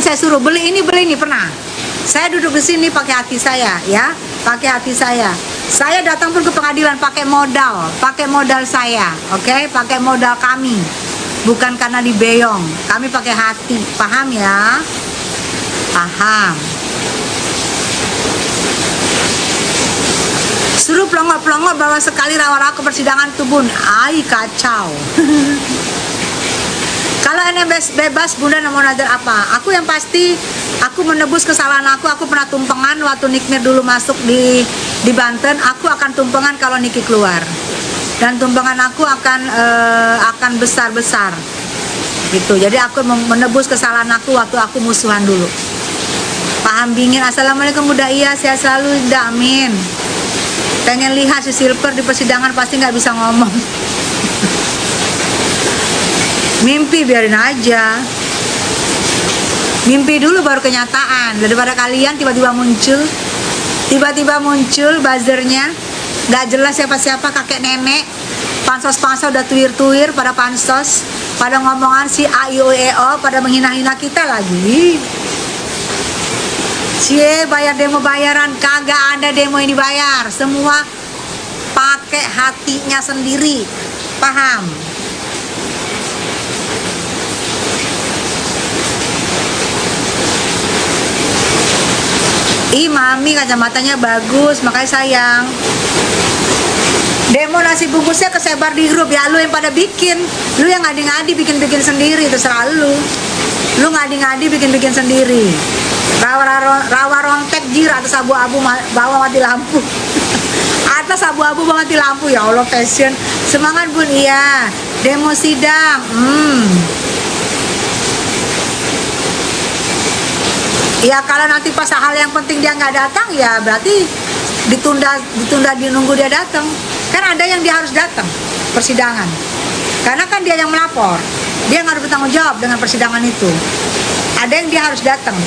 saya suruh beli ini pernah. Saya duduk di sini pakai hati saya, ya, pakai hati saya. Saya datang pun ke pengadilan pakai modal saya, oke, pakai modal kami, bukan karena dibeyong. Kami pakai hati, paham ya? Paham. Suruh pelongo-pelongo bawa sekali rawa-rawa ke persidangan Tubun. Ai kacau. Kalau Anda bebas, Bunda mau nazar apa? Aku yang pasti, aku menebus kesalahan aku. Aku pernah tumpengan waktu Nikmir dulu masuk di Banten. Aku akan tumpengan kalau Niki keluar. Dan tumpengan aku akan besar-besar. Gitu. Jadi aku menebus kesalahan aku waktu aku musuhan dulu. Paham bingin. Assalamualaikum Bunda Iya, sehat selalu. Amin. Pengen lihat si Silver di persidangan, pasti nggak bisa ngomong. Mimpi biarin aja. Mimpi dulu baru kenyataan. Daripada kalian tiba-tiba muncul buzzernya, nggak jelas siapa-siapa, kakek nenek, pansos-pansos udah tuir-tuir pada pansos, pada ngomongan si AIOEO, pada menghina-hina kita lagi. Cie, bayar demo bayaran, kagak ada demo yang dibayar, semua pakai hatinya sendiri, paham? Ih, mami kacamatanya bagus, makanya sayang. Demo nasi bungkusnya kesebar di grup ya, lu yang pada bikin, lu yang ngadi-ngadi bikin sendiri, terserah lu. Lu ngadi-ngadi bikin sendiri. Rawa rontek jir atas abu-abu bawa mati lampu. Atas abu-abu bawa mati lampu, ya Allah, fashion. Semangat Bun, iya. Demo sidang. Ya kalau nanti pas hal yang penting dia nggak datang, ya berarti ditunda nunggu dia datang. Kan ada yang dia harus datang persidangan. Karena kan dia yang melapor. Dia harus bertanggung jawab dengan persidangan itu. Ada yang dia harus datang.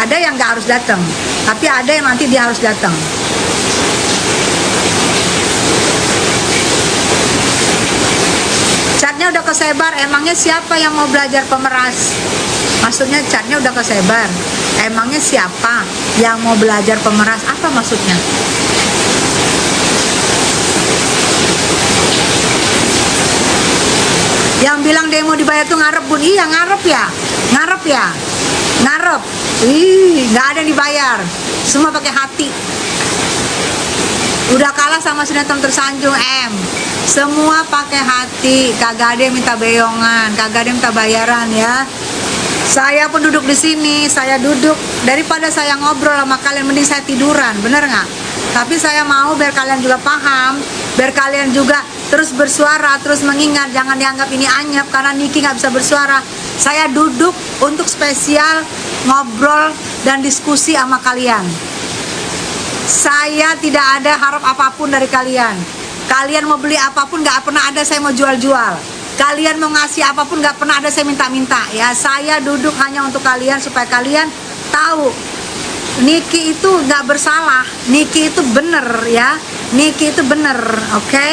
Ada yang nggak harus datang. Tapi ada yang nanti dia harus datang. Catnya udah kesebar, emangnya siapa yang mau belajar pemeras? Maksudnya catnya udah kesebar, emangnya siapa yang mau belajar pemeras? Apa maksudnya? Yang bilang demo dibayar tuh ngarep Bun. Iya, ngarep ya. Ih, nggak ada yang dibayar, semua pakai hati. Udah kalah sama sinetron tersanjung semua pakai hati, kagak ada yang minta beyongan, kagak ada yang minta bayaran ya. Saya pun duduk di sini, saya duduk, daripada saya ngobrol sama kalian, mending saya tiduran, bener nggak? Tapi saya mau biar kalian juga paham, biar kalian juga terus bersuara, terus mengingat, jangan dianggap ini anyep karena Niki nggak bisa bersuara. Saya duduk untuk spesial ngobrol dan diskusi sama kalian. Saya tidak ada harap apapun dari kalian. Kalian mau beli apapun nggak pernah ada saya mau jual-jual. Kalian mau ngasih apapun nggak pernah ada saya minta-minta. Ya, saya duduk hanya untuk kalian supaya kalian tahu Niki itu nggak bersalah. Niki itu bener ya. Niki itu bener, oke?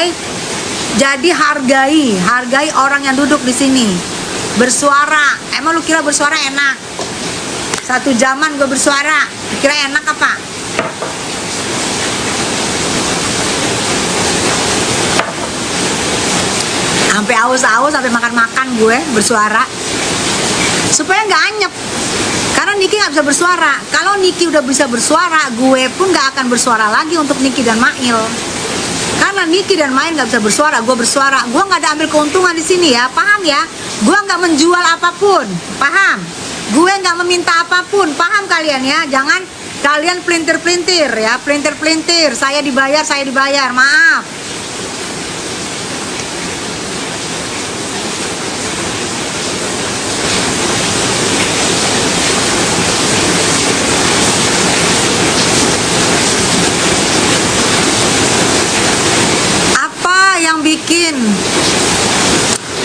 Jadi hargai orang yang duduk di sini. Bersuara. Emang lu kira bersuara enak? Satu zaman gue bersuara, kira enak apa? Sampai aus-aus, sampai makan-makan gue bersuara supaya nggak anyep. Karena Niki nggak bisa bersuara. Kalau Niki udah bisa bersuara, gue pun nggak akan bersuara lagi untuk Niki dan Mail. Karena Niki dan Mail nggak bisa bersuara, gue bersuara. Gue nggak ada ambil keuntungan di sini ya, paham ya? Gue nggak menjual apapun, paham? Gue nggak meminta apapun, paham kalian ya? Jangan kalian pelintir-pelintir ya, pelintir-pelintir. Saya dibayar, maaf. Bikin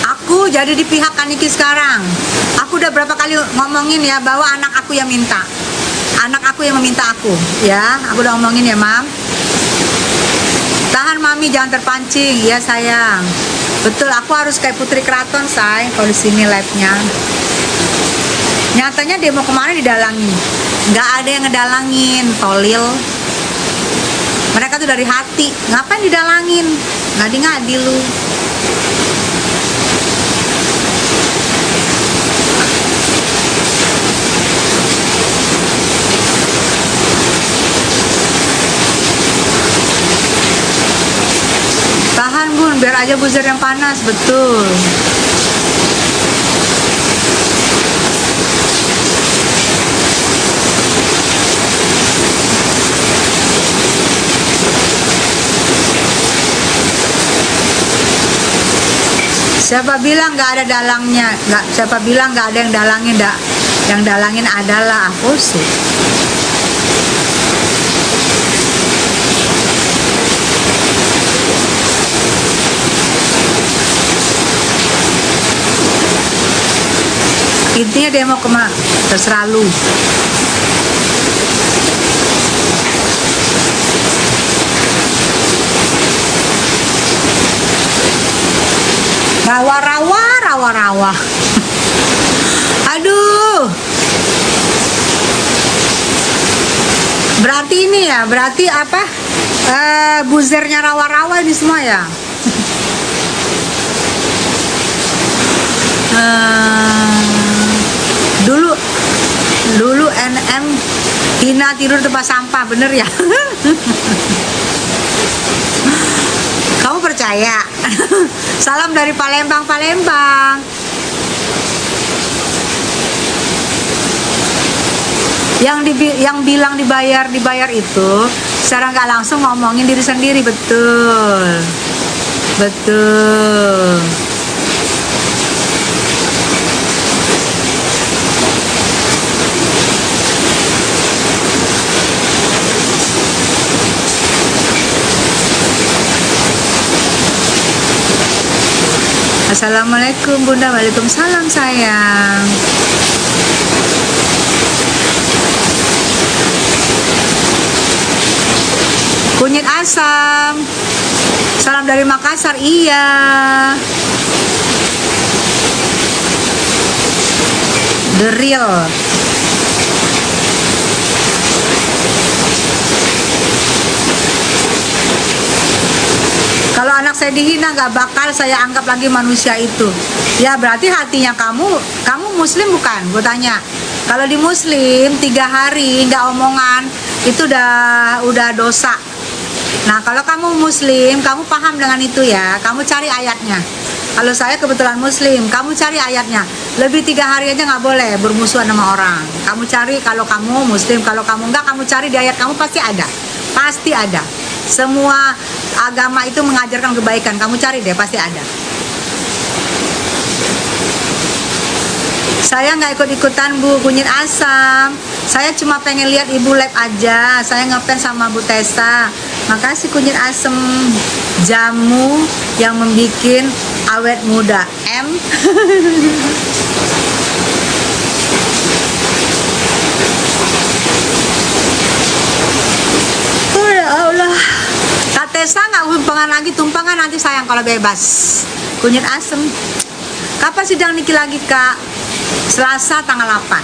aku jadi di pihak Niki sekarang. Aku udah berapa kali ngomongin ya bahwa anak aku yang minta, anak aku yang meminta aku ya. Aku udah ngomongin ya, Mam. Tahan Mami, jangan terpancing ya sayang. Betul, aku harus kayak Putri Keraton say kalau di sini live-nya. Nyatanya demo kemarin didalangin. Nggak ada yang ngedalangin, tolil. Mereka tuh dari hati, ngapain didalangin? Ngadi-ngadi lu. Tahan bun, biar aja buzzer yang panas, betul. Siapa bilang nggak ada dalangnya? Siapa bilang nggak ada yang dalangin? Yang dalangin adalah aku sih. Intinya demo kemana? Terserah lu. Rawa. Aduh. Berarti ini ya, berarti apa? Buzzernya rawa-rawa ini semua ya. Dulu NM Tina tidur tempat sampah, bener ya? Kamu percaya? Salam dari Palembang. Yang bilang dibayar itu secara nggak langsung ngomongin diri sendiri, betul. Assalamualaikum Bunda. Waalaikumsalam sayang. Kunyit asam. Salam dari Makassar. Iya. The real. Kalau anak saya dihina, nggak bakal saya anggap lagi manusia itu. Ya berarti hatinya kamu muslim bukan? Gue tanya. Kalau di muslim 3 hari nggak omongan itu udah dosa. Nah kalau kamu muslim, kamu paham dengan itu ya. Kamu cari ayatnya. Kalau saya kebetulan muslim, kamu cari ayatnya. Lebih 3 hari aja nggak boleh bermusuhan sama orang. Kamu cari, kalau kamu muslim, kalau kamu nggak, kamu cari di ayat kamu pasti ada. Semua agama itu mengajarkan kebaikan. Kamu cari deh, pasti ada. Saya nggak ikut-ikutan Bu kunyit asam. Saya cuma pengen lihat Ibu live aja. Saya ngefans sama Bu Tessa. Makasih kunyit asam jamu yang membuat awet muda. Oh ya Allah. Kak Tessa nggak tumpangan nanti sayang kalau bebas. Kunyit asem. Kapan sidang Niki lagi Kak? Selasa tanggal 8.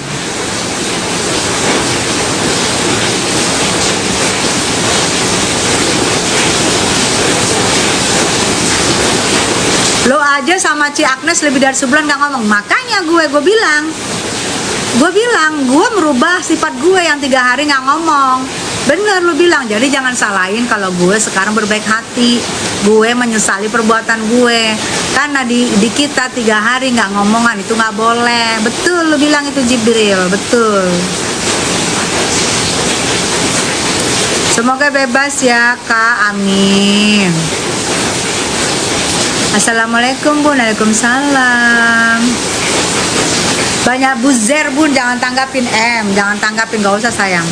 Lo aja sama Ci Agnes lebih dari sebulan gak ngomong. Makanya gue bilang gue merubah sifat gue yang 3 hari gak ngomong. Bener lu bilang. Jadi jangan salahin kalau gue sekarang berbaik hati. Gue menyesali perbuatan gue. Karena di kita 3 hari gak ngomongan itu gak boleh. Betul lu bilang itu Jibril. Betul. Semoga bebas ya Kak. Amin. Assalamualaikum Bun. Waalaikumsalam. Banyak buzzer Bun, jangan tanggapin jangan tanggapin, gak usah sayang.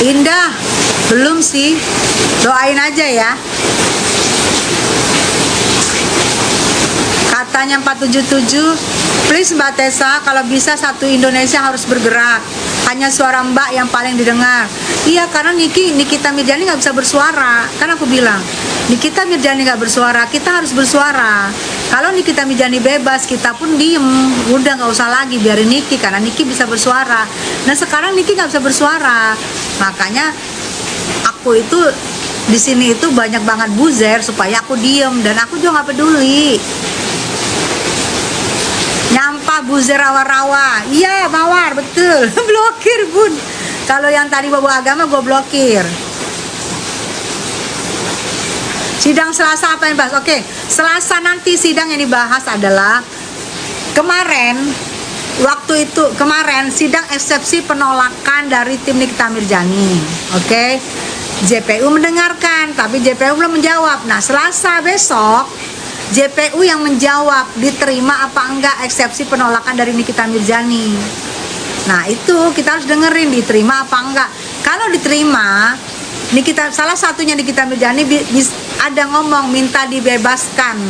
Indah, belum sih, doain aja ya. Katanya 477, please Mbak Tessa, kalau bisa satu Indonesia harus bergerak. hanya suara Mbak yang paling didengar. Iya, karena Nikita Mirjani nggak bisa bersuara. Kan aku bilang, Nikita Mirjani nggak bersuara, kita harus bersuara. Kalau Nikita Mirjani bebas, kita pun diem. Udah nggak usah lagi, biarin Niki, karena Niki bisa bersuara. Nah sekarang Niki nggak bisa bersuara, makanya aku itu di sini itu banyak banget buzzer supaya aku diem, dan aku juga nggak peduli. Nyampah buzzer rawa-rawa, iya Mawar, betul. Blokir Bun. Kalau yang tadi bawa agama gue blokir. Sidang Selasa apa yang dibahas? Oke, Selasa nanti sidang yang dibahas adalah kemarin sidang eksepsi penolakan dari tim Nikita Mirjani. Oke. JPU mendengarkan, tapi JPU belum menjawab. Nah, Selasa besok JPU yang menjawab diterima apa enggak eksepsi penolakan dari Nikita Mirjani. Nah, itu kita harus dengerin diterima apa enggak. Kalau diterima, salah satunya Nikita Mirjani ada ngomong minta dibebaskan.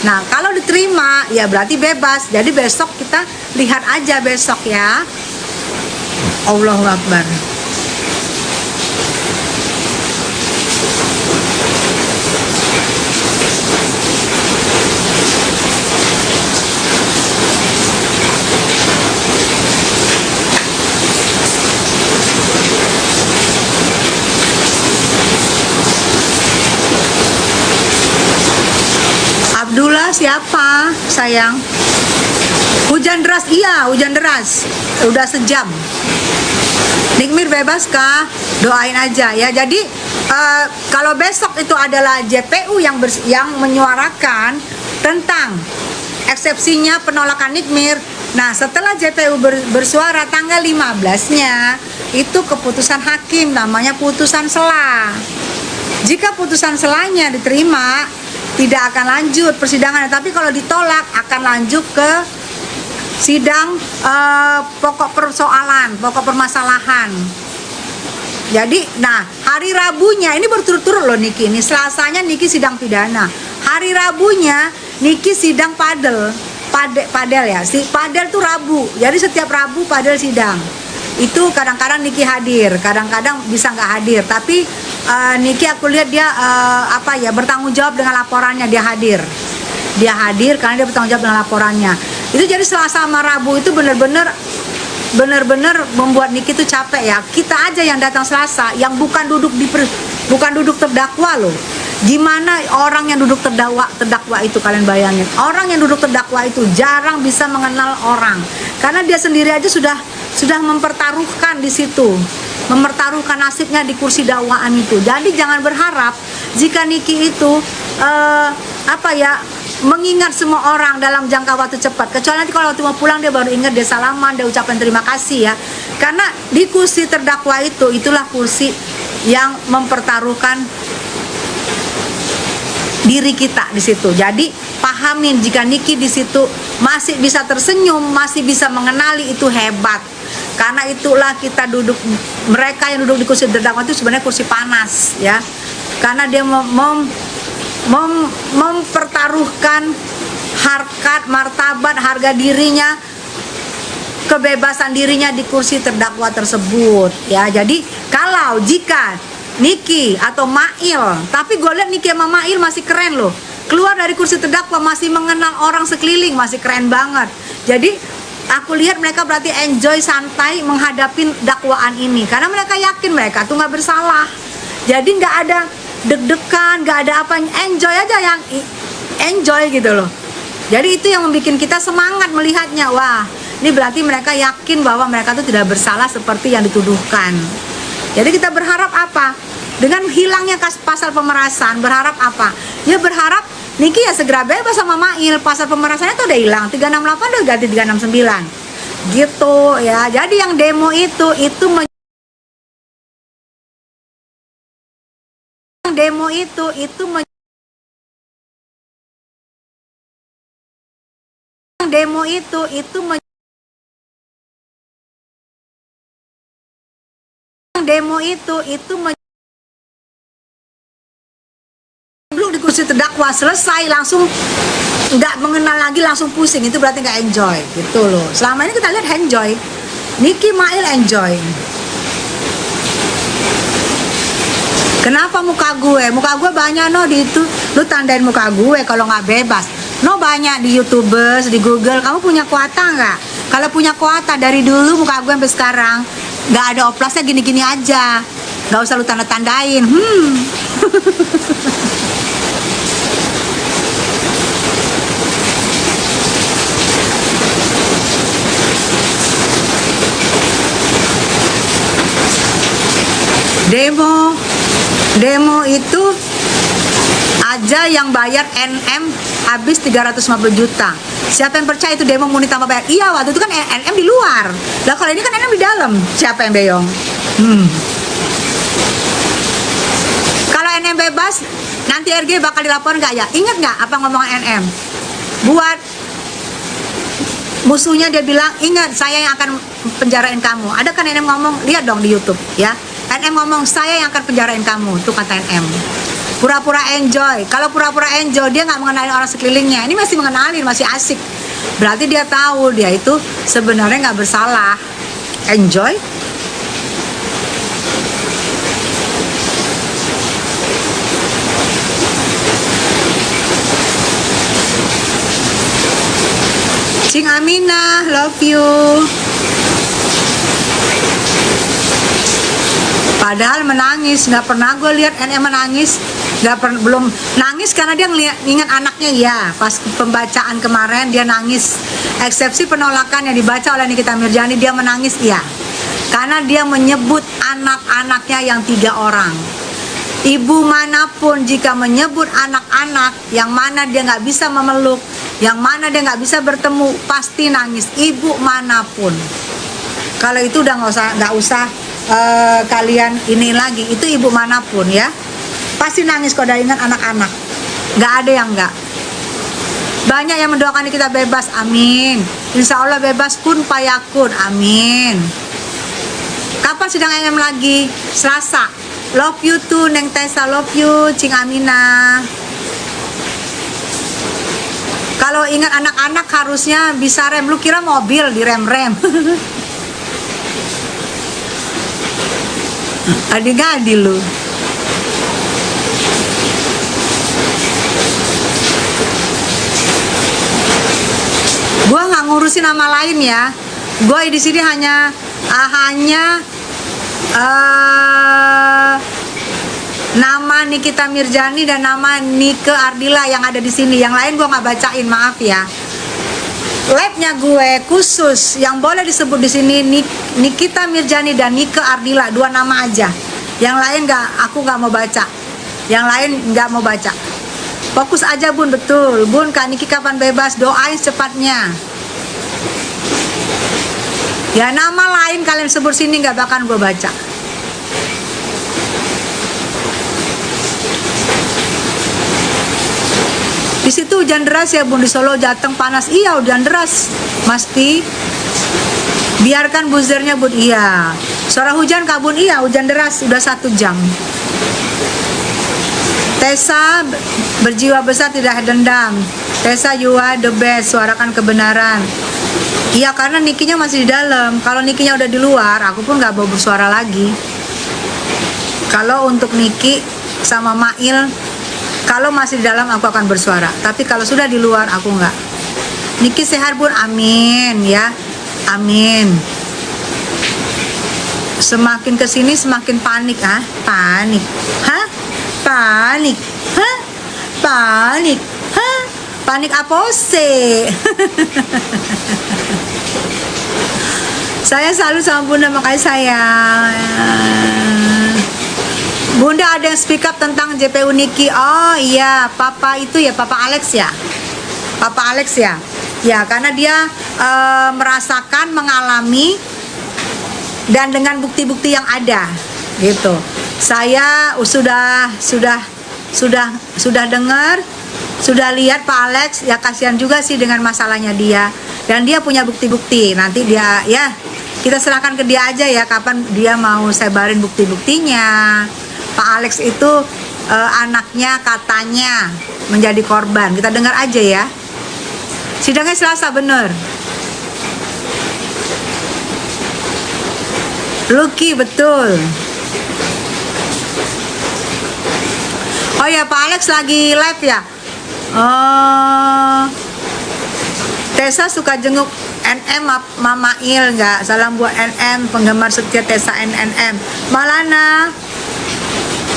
Nah, kalau diterima ya berarti bebas. Jadi besok kita lihat aja besok ya. Allahu Akbar. Abdullah siapa sayang? Hujan deras, iya hujan deras, udah sejam. Nikmir bebas kah? Doain aja ya. Jadi kalau besok itu adalah JPU yang menyuarakan tentang eksepsinya penolakan Nikmir. Nah setelah JPU bersuara tanggal 15-nya itu keputusan hakim, namanya putusan sela. Jika putusan selanya diterima, tidak akan lanjut persidangan, tapi kalau ditolak akan lanjut ke sidang pokok persoalan, pokok permasalahan. Jadi, nah hari Rabunya ini berturut-turut loh Niki. Ini Selasanya Niki sidang pidana, hari Rabunya Niki sidang padel ya. Si padel tuh Rabu, jadi setiap Rabu padel sidang. Itu kadang-kadang Niki hadir, kadang-kadang bisa nggak hadir, tapi Niki aku lihat dia bertanggung jawab dengan laporannya. Dia hadir karena dia bertanggung jawab dengan laporannya. Itu jadi Selasa sama Rabu itu bener-bener membuat Niki itu capek ya. Kita aja yang datang Selasa yang bukan duduk terdakwa loh. Gimana orang yang duduk terdakwa itu, kalian bayangin, orang yang duduk terdakwa itu jarang bisa mengenal orang, karena dia sendiri aja sudah mempertaruhkan di situ, mempertaruhkan nasibnya di kursi dakwaan itu. Jadi jangan berharap jika Niki itu mengingat semua orang dalam jangka waktu cepat, kecuali nanti kalau waktu mau pulang dia baru ingat, dia salaman, dia ucapkan terima kasih ya. Karena di kursi terdakwa itulah kursi yang mempertaruhkan diri kita di situ. Jadi pahamin jika Niki di situ masih bisa tersenyum, masih bisa mengenali, itu hebat. Karena itulah kita mereka yang duduk di kursi terdakwa itu sebenarnya kursi panas ya. Karena dia mempertaruhkan harkat, martabat, harga dirinya, kebebasan dirinya di kursi terdakwa tersebut ya. Jadi kalau jika Niki atau Mail, tapi gue lihat Niki sama Mail masih keren loh, keluar dari kursi terdakwa masih mengenal orang sekeliling, masih keren banget. Jadi aku lihat mereka berarti enjoy, santai menghadapi dakwaan ini, karena mereka yakin mereka tuh nggak bersalah. Jadi nggak ada deg-degan, nggak ada apa, enjoy aja, yang enjoy gitu loh. Jadi itu yang membuat kita semangat melihatnya. Wah, ini berarti mereka yakin bahwa mereka tuh tidak bersalah seperti yang dituduhkan. Jadi kita berharap apa? Dengan hilangnya pasal pemerasan, berharap apa? Ya berharap Niki ya segera bebas sama Mail. Pasal pemerasannya tuh udah hilang, 368 udah ganti 369 gitu ya. Jadi yang demo itu duduk di kursi terdakwa, selesai langsung nggak mengenal lagi, langsung pusing, itu berarti nggak enjoy gitu loh. Selama ini kita lihat enjoy, Niki Mail enjoy. Kenapa muka gue? Muka gue banyak no di itu. Lu tandain muka gue kalau nggak bebas. No banyak di YouTubers, di Google. Kamu punya kuota nggak? Kalau punya kuota dari dulu muka gue sampai sekarang nggak ada oplasnya gini-gini aja. Nggak usah lu tanda-tandain. Demo itu aja yang bayar NM habis 350 juta. Siapa yang percaya itu demo murni tanpa bayar? Iya, waktu itu kan NM di luar. Lah kalau ini kan NM di dalam. Siapa yang beyong? Kalau NM bebas, nanti RG bakal dilaporin nggak ya? Ingat nggak apa ngomong NM? Buat musuhnya dia bilang, ingat saya yang akan penjarain kamu. Ada kan NM ngomong? Lihat dong di YouTube ya. NM ngomong, saya yang akan penjarain kamu. Itu kata NM. Pura-pura enjoy. Kalau pura-pura enjoy, dia nggak mengenali orang sekelilingnya. Ini masih mengenali, masih asik. Berarti dia tahu dia itu sebenarnya nggak bersalah. Enjoy. Cing Aminah, love you. Padahal menangis, nggak pernah gue lihat NM menangis, belum nangis karena dia ingat anaknya ya. Pas pembacaan kemarin dia nangis, eksepsi penolakan yang dibaca oleh Nikita Mirzani dia menangis ya, karena dia menyebut anak-anaknya yang 3 orang. Ibu manapun jika menyebut anak-anak yang mana dia nggak bisa memeluk, yang mana dia nggak bisa bertemu, pasti nangis. Ibu manapun. Kalau itu udah nggak usah kalian ini lagi, itu ibu manapun ya pasti nangis kalau udah ingat anak-anak. Nggak ada yang nggak. Banyak yang mendoakan kita bebas, amin. Insya Allah bebas kun payakun, amin. Kapan sidang NM lagi? Selasa. Love you too Neng Tessa, love you Cing Aminah. Kalau ingat anak-anak harusnya bisa rem. Lu kira mobil di rem-rem? Adi-gadi lu. Gua nggak ngurusin nama lain ya. Gue di sini hanya nama Nikita Mirzani dan nama Nike Ardila yang ada di sini. Yang lain gue nggak bacain, maaf ya. Labnya gue khusus yang boleh disebut di sini Nikita Mirzani dan Nike Ardila, 2 nama aja. Yang lain aku nggak mau baca. Yang lain nggak mau baca. Fokus aja Bun, betul. Bun, Kak Niki kapan bebas? Doain secepatnya. Ya nama lain kalian sebut sini nggak bakal gue baca. Di situ hujan deras ya Bun, di Solo Jateng panas. Iya hujan deras, mesti. Biarkan buzzernya Bun, iya. Suara hujan Kak Bun, iya hujan deras, udah 1 jam. Tessa berjiwa besar tidak dendam. Tessa you are the best, suarakan kebenaran. Iya karena Nikinya masih di dalam. Kalau Nikinya udah di luar, aku pun nggak mau bersuara lagi. Kalau untuk Niki sama Mail, kalau masih di dalam aku akan bersuara, tapi kalau sudah di luar aku enggak. Niki sehat Bun, amin ya, amin. Semakin kesini semakin panik, panik, panik, panik, panik apa sih? Saya selalu sama Bunda, makanya saya. Bunda ada yang speak up tentang JPU Niki. Oh iya, Papa itu ya, Papa Alex ya. Papa Alex ya. Ya, karena dia merasakan, mengalami dan dengan bukti-bukti yang ada gitu. Saya sudah dengar, sudah lihat Pak Alex, ya kasihan juga sih dengan masalahnya dia. Dan dia punya bukti-bukti. Nanti dia ya kita serahkan ke dia aja ya kapan dia mau sebarin bukti-buktinya. Pak Alex itu anaknya katanya menjadi korban. Kita dengar aja ya. Sidangnya Selasa bener. Lucky, betul. Oh ya, Pak Alex lagi live ya. Tessa suka jenguk NM Mama Il nggak? Salam buat NM, penggemar setia Tessa NNM. Malana,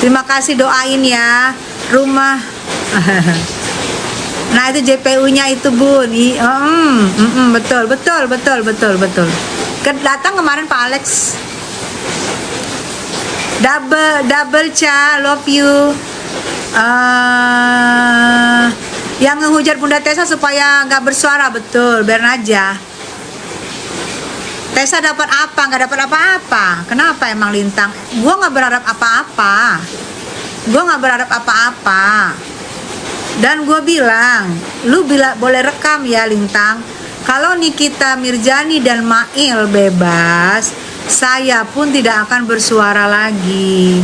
terima kasih, doain ya rumah. Nah itu JPU-nya itu Bun. Betul. Datang kemarin Pak Alex. Double Cha, love you. Yang ngehujat Bunda Tessa supaya nggak bersuara, betul, biarin aja. Tessa dapat apa? Nggak dapat apa-apa. Kenapa emang Lintang? Gua nggak berharap apa-apa. Dan gue bilang, lu boleh rekam ya Lintang. Kalau Nikita Mirjani dan Mail bebas, saya pun tidak akan bersuara lagi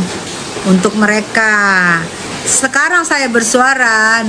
untuk mereka. Sekarang saya bersuara,